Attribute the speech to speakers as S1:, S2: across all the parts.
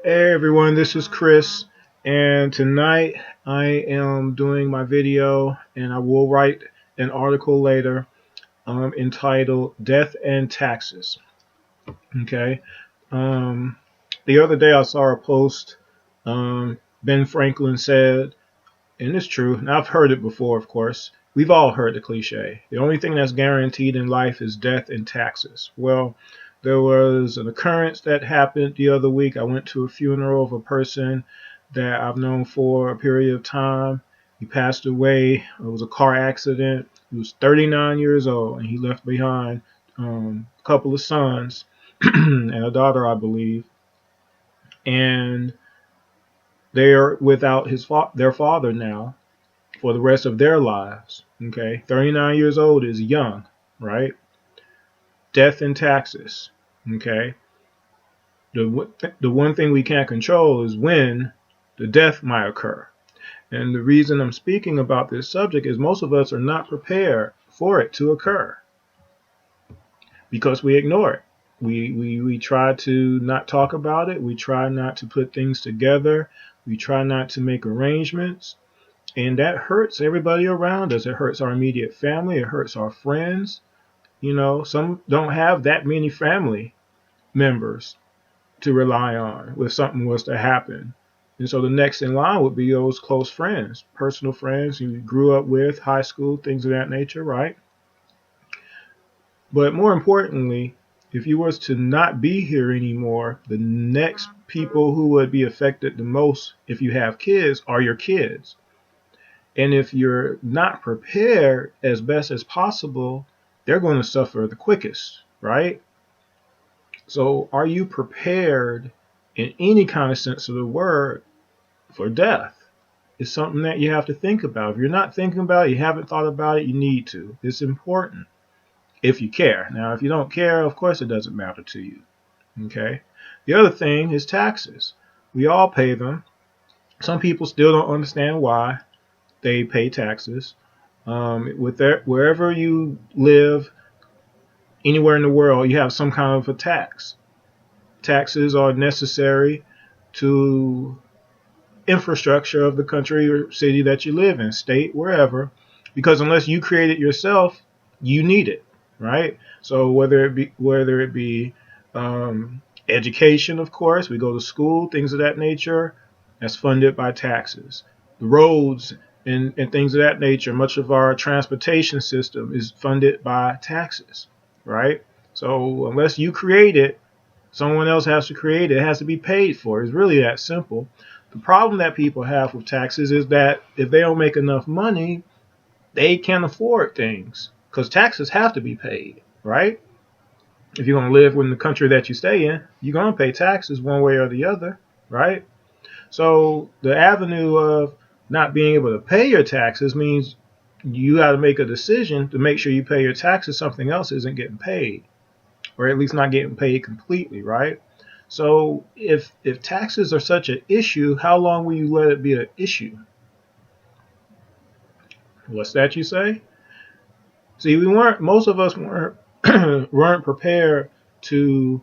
S1: Hey everyone, this is Chris, and tonight I am doing my video, and I will write an article later entitled Death and Taxes. Okay. Um, the other day I saw a post. Ben Franklin said, and it's true, and I've heard it before, of course. We've all heard the cliche. The only thing that's guaranteed in life is death and taxes. Well, there was an occurrence that happened the other week. I went to a funeral of a person that I've known for a period of time. He passed away. It was a car accident. He was 39 years old, and he left behind a couple of sons and a daughter, I believe. And they are without their father now for the rest of their lives. Okay, 39 years old is young, right? Death and taxes. Okay, the one thing we can't control is when the death might occur. And the reason I'm speaking about this subject is most of us are not prepared for it to occur because we ignore it. We try to not talk about it. We try not to put things together. We try not to make arrangements. And that hurts everybody around us. It hurts our immediate family. It hurts our friends. You know, some don't have that many family members to rely on if something was to happen. And so the next in line would be those close friends, personal friends you grew up with, high school, things of that nature, right? But more importantly, if you was to not be here anymore, the next people who would be affected the most if you have kids are your kids. And if you're not prepared as best as possible, they're going to suffer the quickest, right? So, are you prepared in any kind of sense of the word for death? It's something that you have to think about. If you're not thinking about it, you haven't thought about it, you need to. It's important if you care. Now, if you don't care, of course it doesn't matter to you. Okay? The other thing is taxes. We all pay them. Some people still don't understand why they pay taxes. Wherever you live, anywhere in the world, you have some kind of a tax. Taxes are necessary to infrastructure of the country or city that you live in, state, wherever, because unless you create it yourself, you need it, right? So whether it be education, of course, we go to school, things of that nature, that's funded by taxes. The roads and things of that nature, much of our transportation system is funded by taxes, right? So unless you create it, someone else has to create it. It has to be paid for. It's really that simple. The problem that people have with taxes is that if they don't make enough money, they can't afford things because taxes have to be paid, right? If you're going to live in the country that you stay in, you're going to pay taxes one way or the other, right? So the avenue of not being able to pay your taxes means you got to make a decision to make sure you pay your taxes. Something else isn't getting paid, or at least not getting paid completely, right? So if taxes are such an issue, how long will you let it be an issue? What's that you say? See, most of us weren't weren't prepared to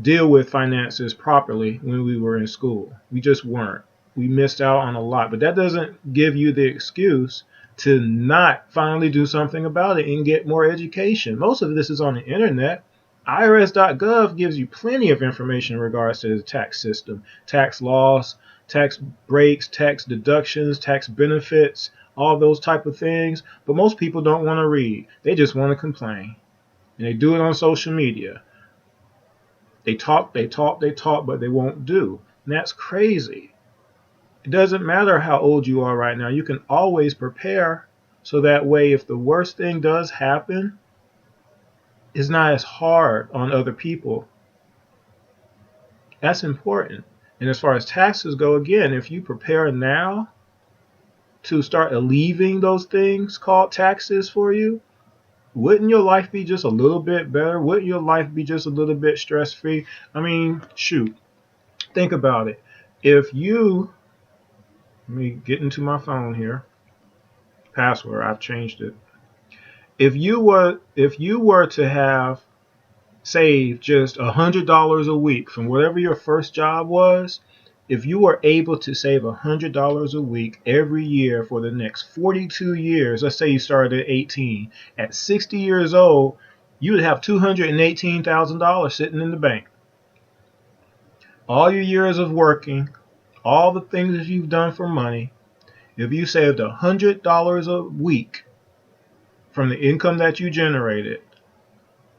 S1: deal with finances properly when we were in school. We just weren't. We missed out on a lot, but that doesn't give you the excuse to not finally do something about it and get more education. Most of this is on the internet. IRS.gov gives you plenty of information in regards to the tax system, tax laws, tax breaks, tax deductions, tax benefits, all those type of things. But most people don't want to read. They just want to complain. And they do it on social media. They talk, they talk, they talk, but they won't do. And that's crazy. It doesn't matter how old you are right now. You can always prepare so that way if the worst thing does happen, it's not as hard on other people. That's important. And as far as taxes go, again, if you prepare now to start alleviating those things called taxes for you, wouldn't your life be just a little bit better? Wouldn't your life be just a little bit stress free? I mean, shoot, think about it. If you, let me get into my phone here, password, I've changed it. If you were to have save just $100 a week from whatever your first job was, if you were able to save $100 a week every year for the next 42 years, let's say you started at 18, at 60 years old, you would have $218,000 sitting in the bank. All your years of working, all the things that you've done for money, if you saved $100 a week from the income that you generated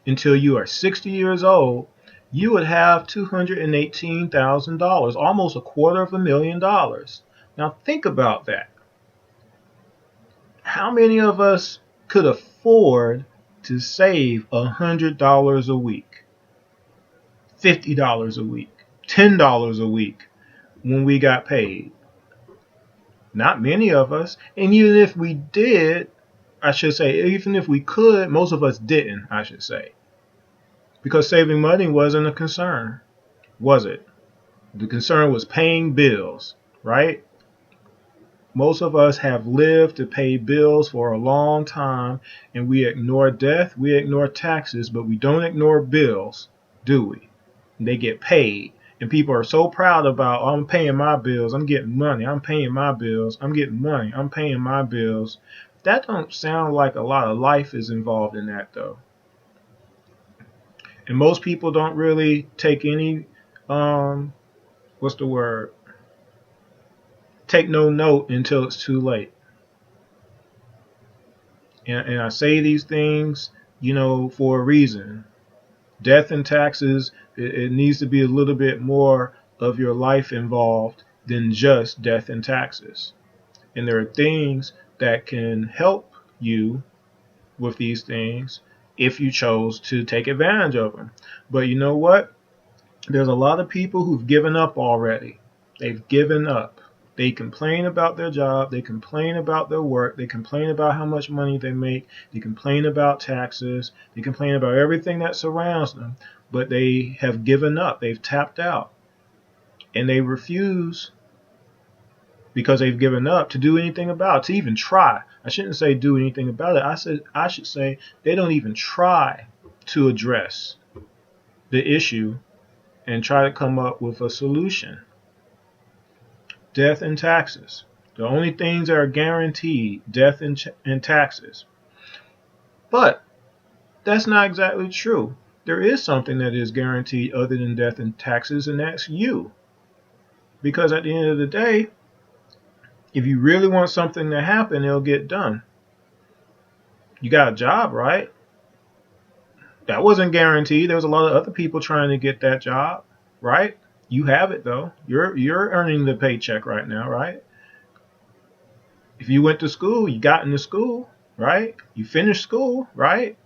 S1: until you are 60 years old, you would have $218,000, almost $250,000. Now think about that. How many of us could afford to save $100 a week, $50 a week, $10 a week when we got paid? Not many of us. And even if we did, I should say, even if we could, most of us didn't, I should say. Because saving money wasn't a concern, was it? The concern was paying bills, right? Most of us have lived to pay bills for a long time, and we ignore death, we ignore taxes, but we don't ignore bills, do we? They get paid. And people are so proud about, oh, I'm paying my bills, I'm getting money, I'm paying my bills, I'm getting money, I'm paying my bills. That don't sound like a lot of life is involved in that, though. And most people don't really take any, take no note until it's too late. And I say these things, for a reason. Death and taxes, it needs to be a little bit more of your life involved than just death and taxes. And there are things that can help you with these things if you chose to take advantage of them. But you know what? There's a lot of people who've given up already. They've given up. They complain about their job. They complain about their work. They complain about how much money they make. They complain about taxes. They complain about everything that surrounds them. But they have given up. They've tapped out. And they refuse, because they've given up, to do anything about it, to even try. I shouldn't say do anything about it. I should say they don't even try to address the issue and try to come up with a solution. Death and taxes. The only things that are guaranteed, death and taxes. But that's not exactly true. There is something that is guaranteed other than death and taxes, and that's you. Because at the end of the day, if you really want something to happen, it'll get done. You got a job, right? That wasn't guaranteed. There was a lot of other people trying to get that job, right? You have it, though. You're earning the paycheck right now, right? If you went to school, you got into school, right? You finished school, right?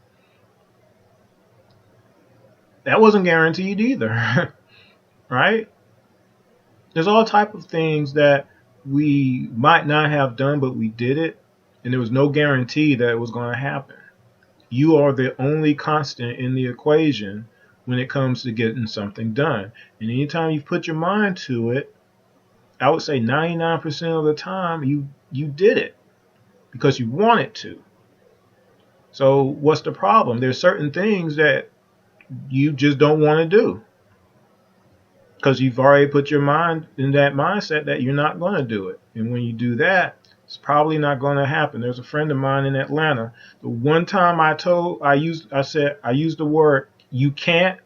S1: That wasn't guaranteed either, right? There's all type of things that we might not have done, but we did it, and there was no guarantee that it was going to happen. You are the only constant in the equation when it comes to getting something done. And anytime you put your mind to it, I would say 99% of the time you did it because you wanted to. So what's the problem? There's certain things that you just don't want to do because you've already put your mind in that mindset that you're not going to do it. And when you do that, it's probably not going to happen. There's a friend of mine in Atlanta. The one time I used the word "you can't,"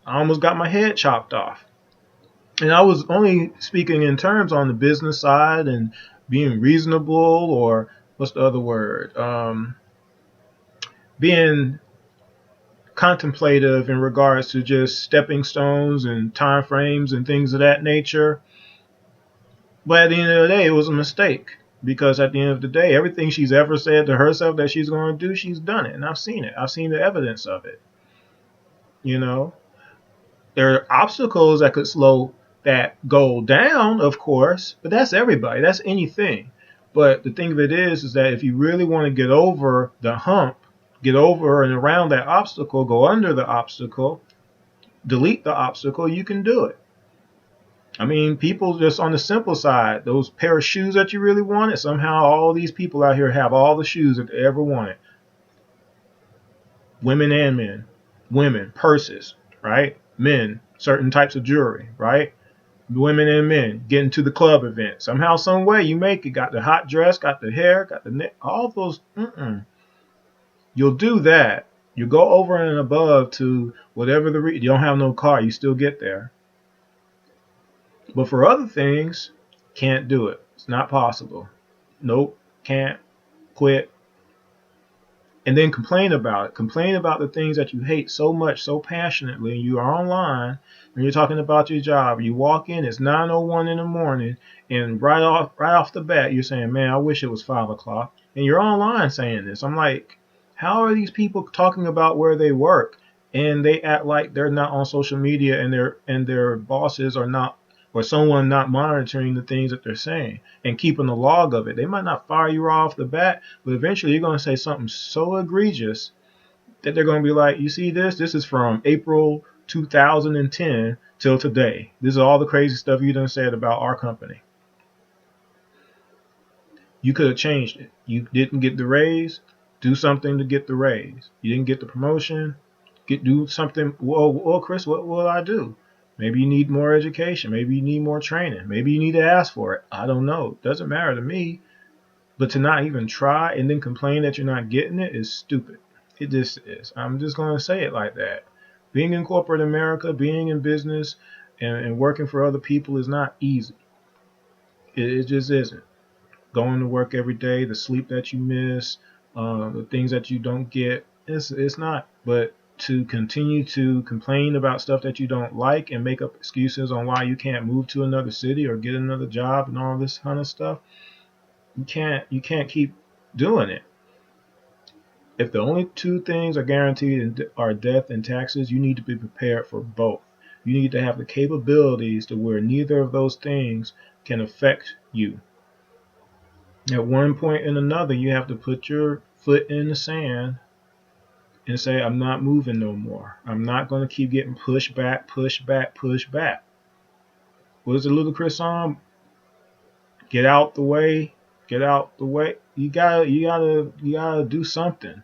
S1: I almost got my head chopped off. And I was only speaking in terms on the business side and being reasonable, or what's the other word? Being contemplative in regards to just stepping stones and time frames and things of that nature. But at the end of the day, it was a mistake, because at the end of the day, everything she's ever said to herself that she's going to do, she's done it. And I've seen it. I've seen the evidence of it. There are obstacles that could slow that goal down, of course, but that's everybody. That's anything. But the thing of it is that if you really want to get over the hump, get over and around that obstacle, go under the obstacle, delete the obstacle, you can do it. I mean, people just on the simple side, those pair of shoes that you really wanted, somehow all these people out here have all the shoes that they ever wanted. Women and men. Women, purses, right? Men, certain types of jewelry, right? Women and men getting to the club event. Somehow, some way you make it. Got the hot dress, got the hair, got the neck, all those. You'll do that. You go over and above to whatever you don't have no car, you still get there. But for other things, can't do it. It's not possible. Nope, can't, quit. And then complain about it. Complain about the things that you hate so much, so passionately. You are online and you're talking about your job. You walk in, it's 9:01 in the morning, and right off the bat, you're saying, "Man, I wish it was 5 o'clock." And you're online saying this. I'm like, how are these people talking about where they work, and they act like they're not on social media, and their bosses are not, or someone not monitoring the things that they're saying and keeping a log of it? They might not fire you off the bat, but eventually you're going to say something so egregious that they're going to be like, "You see this? This is from April 2010 till today. This is all the crazy stuff you done said about our company." You could have changed it. You didn't get the raise. Do something to get the raise. You didn't get the promotion. Do something. Well, Chris, what will I do? Maybe you need more education. Maybe you need more training. Maybe you need to ask for it. I don't know. It doesn't matter to me. But to not even try and then complain that you're not getting it is stupid. It just is. I'm just going to say it like that. Being in corporate America, being in business, and working for other people is not easy. It just isn't. Going to work every day, the sleep that you miss, the things that you don't get, it's not. But to continue to complain about stuff that you don't like and make up excuses on why you can't move to another city or get another job and all this kind of stuff, you can't keep doing it. If the only two things are guaranteed are death and taxes, you need to be prepared for both. You need to have the capabilities to where neither of those things can affect you. At one point and another, you have to put your foot in the sand and say, "I'm not moving no more. I'm not going to keep getting pushed back, pushed back, pushed back." What is the Ludacris song? Get out the way, get out the way. You gotta do something.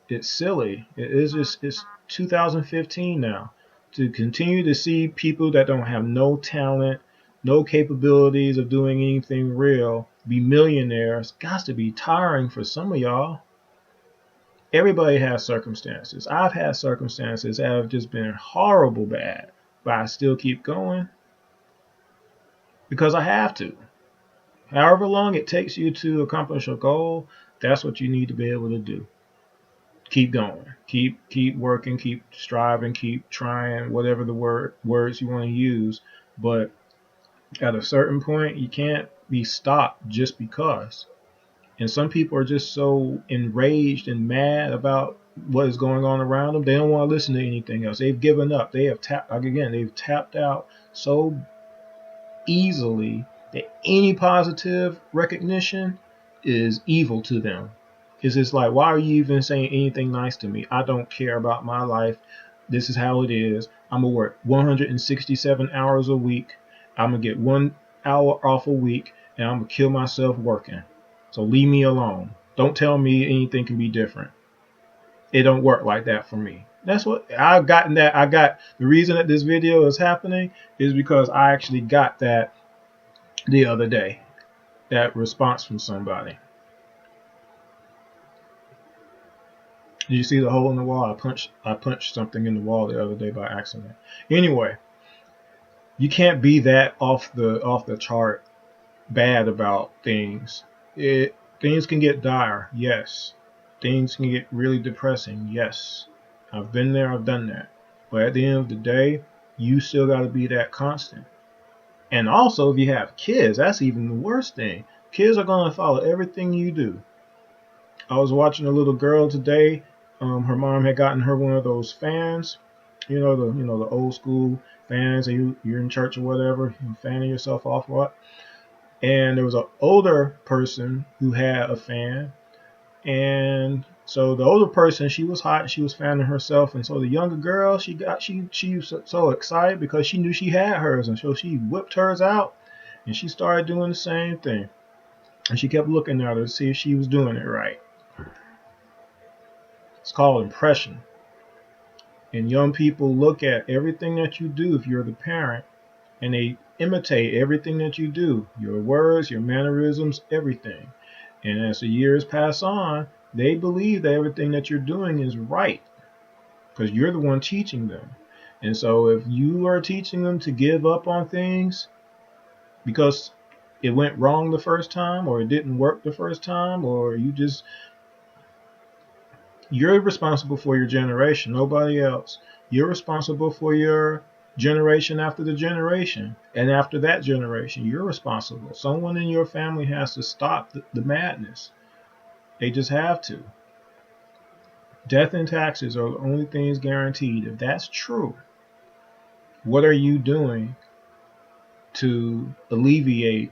S1: It's silly. It's 2015 now. To continue to see people that don't have no talent, no capabilities of doing anything real, be millionaires, got to be tiring for some of y'all. Everybody has circumstances. I've had circumstances that have just been horrible bad, but I still keep going because I have to. However long it takes you to accomplish a goal, that's what you need to be able to do. Keep going. Keep working, keep striving, keep trying, whatever the words you want to use. But at a certain point, you can't be stopped just because. And some people are just so enraged and mad about what is going on around them. They don't want to listen to anything else. They've given up. They've tapped out so easily that any positive recognition is evil to them. It's just like, why are you even saying anything nice to me? I don't care about my life. This is how it is. I'm going to work 167 hours a week. I'm going to get 1 hour off a week, and I'm going to kill myself working. So leave me alone. Don't tell me anything can be different. It don't work like that for me. That's what I've gotten. That I got the reason that this video is happening is because I actually got that the other day. That response from somebody. Did you see the hole in the wall? I punched something in the wall the other day by accident. Anyway, you can't be that off the chart bad about things. Things can get dire, yes. Things can get really depressing, yes. I've been there, I've done that. But at the end of the day, you still got to be that constant. And also, if you have kids, that's even the worst thing. Kids are going to follow everything you do. I was watching a little girl today. Her mom had gotten her one of those fans, the old school fans. And you're in church or whatever, you're fanning yourself off what. And there was an older person who had a fan, and so the older person, she was hot and she was fanning herself, and so the younger girl, she was so excited because she knew she had hers, and so she whipped hers out and she started doing the same thing, and she kept looking at her to see if she was doing it right. It's called impression. And young people look at everything that you do if you're the parent, and they imitate everything that you do, your words, your mannerisms, everything. And as the years pass on, they believe that everything that you're doing is right because you're the one teaching them. And so if you are teaching them to give up on things because it went wrong the first time, or it didn't work the first time, or you're responsible for your generation, nobody else. You're responsible for your generation after the generation. And after that generation, you're responsible. Someone in your family has to stop the madness. They just have to. Death and taxes are the only things guaranteed. If that's true, what are you doing to alleviate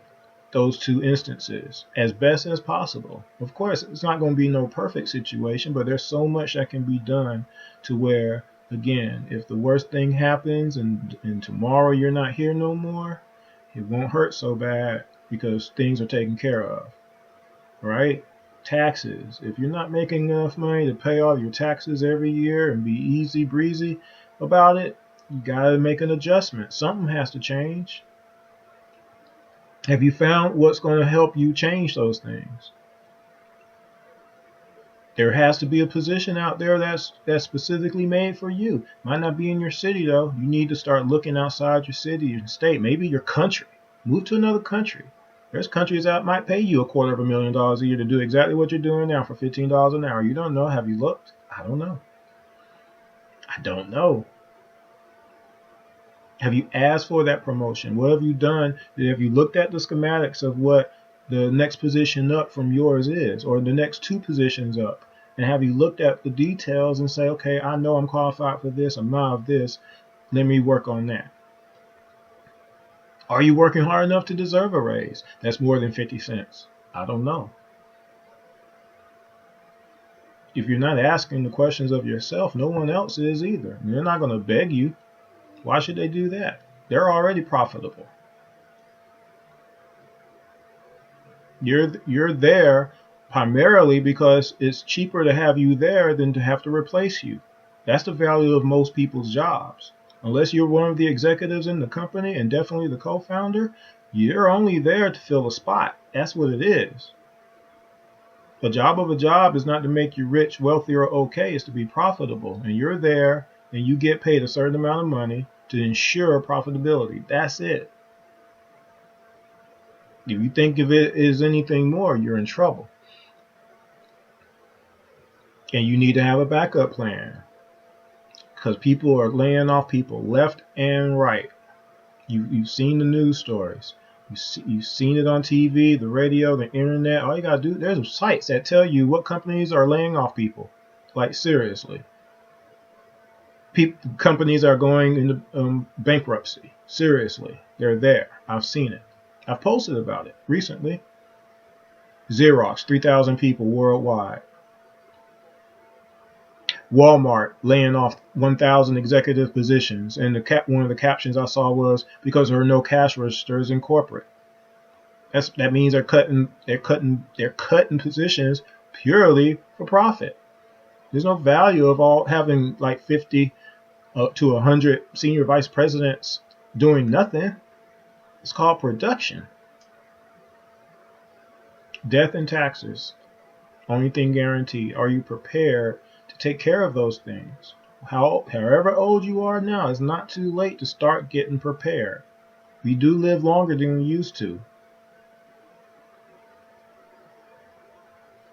S1: those two instances as best as possible? Of course, it's not going to be no perfect situation, but there's so much that can be done to where, again, if the worst thing happens and tomorrow you're not here no more, it won't hurt so bad because things are taken care of, right? Taxes. If you're not making enough money to pay all your taxes every year and be easy breezy about it, you got to make an adjustment. Something has to change. Have you found what's going to help you change those things? There has to be a position out there that's specifically made for you. Might not be in your city though. You need to start looking outside your city and state, maybe your country. Move to another country. There's countries that might pay you $250,000 a year to do exactly what you're doing now for $15 an hour. You don't know. Have you looked? I don't know. I don't know. Have you asked for that promotion? What have you done? Have you looked at the schematics of what the next position up from yours is, or the next two positions up? And have you looked at the details and say, okay, I know I'm qualified for this, I'm not of this, let me work on that. Are you working hard enough to deserve a raise that's more than 50 cents? I don't know. If you're not asking the questions of yourself, no one else is either. They're not going to beg you. Why should they do that? They're already profitable. You're there primarily because it's cheaper to have you there than to have to replace you. That's the value of most people's jobs. Unless you're one of the executives in the company and definitely the co-founder, you're only there to fill a spot. That's what it is. The job of a job is not to make you rich, wealthy, or okay. It's to be profitable. And you're there and you get paid a certain amount of money to ensure profitability. That's it. If you think of it as anything more, you're in trouble. And you need to have a backup plan because people are laying off people left and right. You've seen the news stories. You've seen it on TV, the radio, the internet. All you got to do, there's sites that tell you what companies are laying off people. Like, seriously. Companies are going into bankruptcy. Seriously. They're there. I've seen it. I've posted about it recently. Xerox, 3,000 people worldwide. Walmart laying off 1,000 executive positions, and one of the captions I saw was because there are no cash registers in corporate. That means they're cutting positions purely for profit. There's no value of having like 50 to 100 senior vice presidents doing nothing. It's called production. Death and taxes, only thing guaranteed. Are you prepared to take care of those things? However old you are now, it's not too late to start getting prepared. We do live longer than we used to.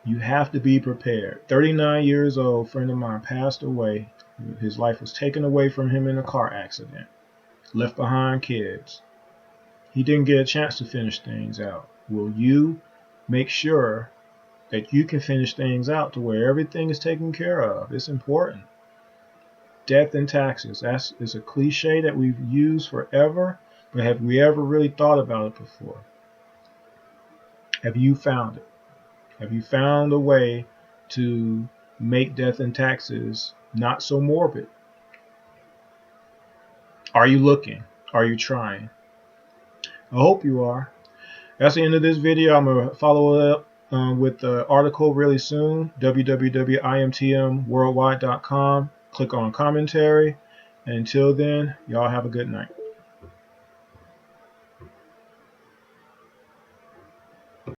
S1: You have to be prepared. 39 years old, a friend of mine passed away. His life was taken away from him in a car accident. Left behind kids. He didn't get a chance to finish things out. Will you make sure that you can finish things out to where everything is taken care of? It's important. Death and taxes. It's a cliche that we've used forever, but have we ever really thought about it before? Have you found it? Have you found a way to make death and taxes not so morbid? Are you looking? Are you trying? I hope you are. That's the end of this video. I'm going to follow it up with the article really soon, www.imtmworldwide.com. click on commentary. Until then, y'all have a good night.